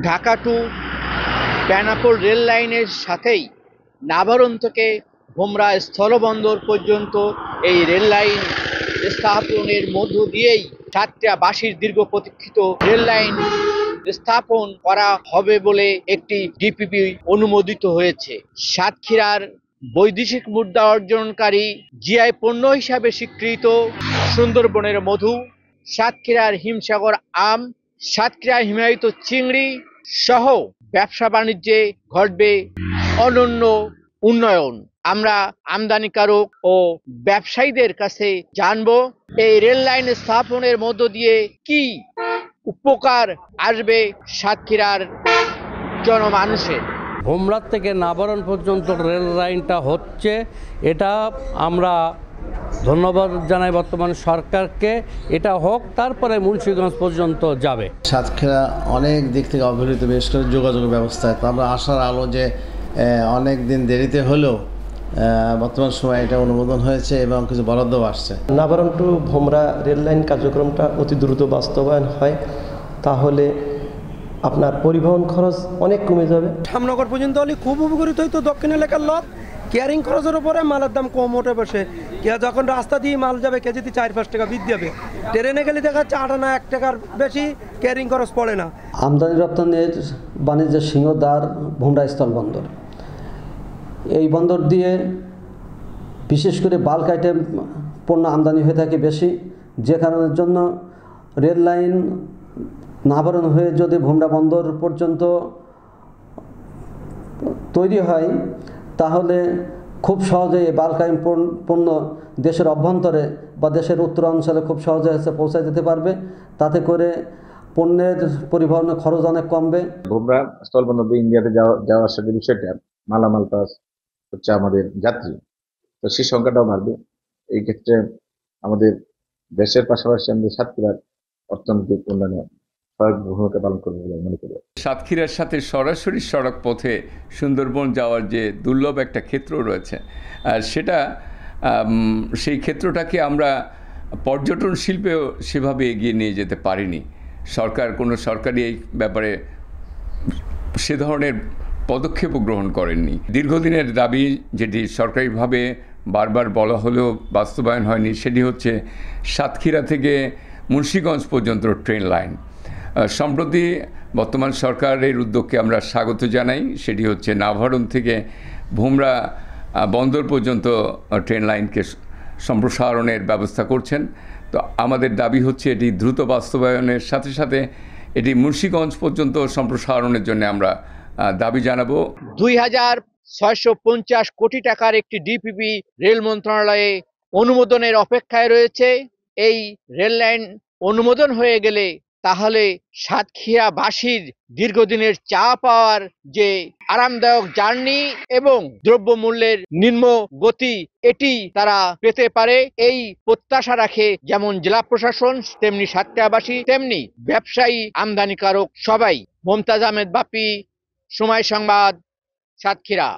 Dhaka two Benapole rail লাইনের সাথেই নাভারণ থেকে ভোমরা স্থলবন্দর পর্যন্ত এই রেল লাইন স্থাপনের মধ্য দিয়েই সাতক্ষীরাবাসীর দীর্ঘ প্রতীক্ষিত রেল লাইন স্থাপন করা হবে বলে একটি ডিপিপি অনুমোদিত হয়েছে। সাতক্ষীরার বৈদেশিক মুদ্রা অর্জনকারী জিআই পণ্য হিসাবে স্বীকৃত সুন্দরবনের মধু, সাতক্ষীরার হিমসাগর আম, সাতক্ষীরার হিমায়িত চিংড়ি সহ ব্যবসা বাণিজ্যে ঘটবে অনন্য উন্নয়ন। আমরা আমদানিকারক ও ব্যবসায়ীদের কাছে জানবো এই রেল লাইন স্থাপনের মধ্য দিয়ে কি উপকার আসবে সাতক্ষীরার জনমানুষের। ভোমরা থেকে নাভারণ পর্যন্ত রেল লাইনটা হচ্ছে, এটা আমরা ধন্যবাদ জানাই বর্তমান সরকারকে। এটা হোক, তারপরে মুন্সিগঞ্জ পর্যন্ত যাবে। সাতক্ষীরা অনেক দিক থেকে অবহেলিত, বিশেষ করে যোগাযোগ ব্যবস্থায়। তো আমরা আশার আলো যে অনেক দিন দেরিতে হলেও বর্তমান সময়ে এটা অনুমোদন হয়েছে এবং কিছু বরাদ্দও আসছে। নাভারণ টু ভোমরা রেল লাইন কার্যক্রমটা অতি দ্রুত বাস্তবায়ন হয়, তাহলে আপনার পরিবহন খরচ অনেক কমে যাবে। ধামনগর পর্যন্ত হলে খুব উপকৃত হইতো দক্ষিণ এলাকার লোক। ক্যারিং খরচের উপরে মালের দাম কম ওঠে বসে, যখন রাস্তা দিয়ে মাল যাবে কেজিতে 4-5 টাকা বৃদ্ধি হবে। ট্রেনে গেলে দেখা যাচ্ছে 8 আনা 1 টাকার বেশি ক্যারিং খরচ পড়ে না। আমদানি রপ্তানির বাণিজ্যের সিংহদ্বার ভোমরা স্থলবন্দর। এই বন্দর দিয়ে বিশেষ করে বাল্ক আইটেম পণ্য আমদানি হয়ে থাকে বেশি, যে কারণের জন্য রেল লাইন নাভারণ হয়ে যদি ভোমরা বন্দর পর্যন্ত তৈরি হয়, তাহলে খুব সহজে এই বাল্ক আইটেম পণ্য দেশের অভ্যন্তরে বা দেশের উত্তরাঞ্চলে খুব সহজে পৌঁছায় যেতে পারবে। তাতে করে পণ্যের পরিবহনের খরচ অনেক কমবে। ভোমরা স্থলবন্দর দিয়ে ইন্ডিয়াতে যাওয়া আসার যে বিষয়টা, মালামাল প্লাস হচ্ছে আমাদের যাত্রী, তো সেই সংখ্যাটাও বাড়বে। এই ক্ষেত্রে আমাদের দেশের পাশাপাশি আমাদের সাতক্ষীরার অর্থনৈতিক উন্নয়নে ভূমিকা পালন করবে বলে মনে করি। সাতক্ষীরার সাথে সরাসরি সড়ক পথে সুন্দরবন যাওয়ার যে দুর্লভ একটা ক্ষেত্র রয়েছে, সেটা সেই ক্ষেত্রটাকে আমরা পর্যটন শিল্পেও সেভাবে এগিয়ে নিয়ে যেতে পারিনি। কোনো সরকারি এই ব্যাপারে সে ধরনের পদক্ষেপও গ্রহণ করেননি। দীর্ঘদিনের দাবি, যেটি সরকারিভাবে বারবার বলা হলেও বাস্তবায়ন হয়নি, সেটি হচ্ছে সাতক্ষীরা থেকে মুন্সিগঞ্জ পর্যন্ত ট্রেন লাইন। সম্প্রতি বর্তমান সরকারের উদ্যোগকে আমরা স্বাগত জানাই। সেটি হচ্ছে নাভারণ থেকে ভোমরা বন্দর পর্যন্ত ট্রেন লাইনকে সম্প্রসারণের ব্যবস্থা করছেন। তো আমাদের দাবি হচ্ছে এটি দ্রুত বাস্তবায়নের সাথে সাথে এটি মুন্সিগঞ্জ পর্যন্ত সম্প্রসারণের জন্য আমরা দাবি জানাবো। 2650 কোটি টাকার একটি ডিপিপি রেল মন্ত্রণালয়ে অনুমোদনের অপেক্ষায় রয়েছে। এই রেল লাইন অনুমোদন হয়ে গেলে তাহলে সাতক্ষীরাবাসীর দীর্ঘদিনের চা পাওয়ার যে আরামদায়ক জার্নি এবং দ্রব্যমূল্যের নিম্ন গতি, এটি তারা পেতে পারে এই প্রত্যাশা রাখে যেমন জেলা প্রশাসন, তেমনি সাতক্ষীরাবাসী, তেমনি ব্যবসায়ী, আমদানিকারক সবাই। মুমতাজ আহমেদ বাপি, সময় সংবাদ, সাতক্ষীরা।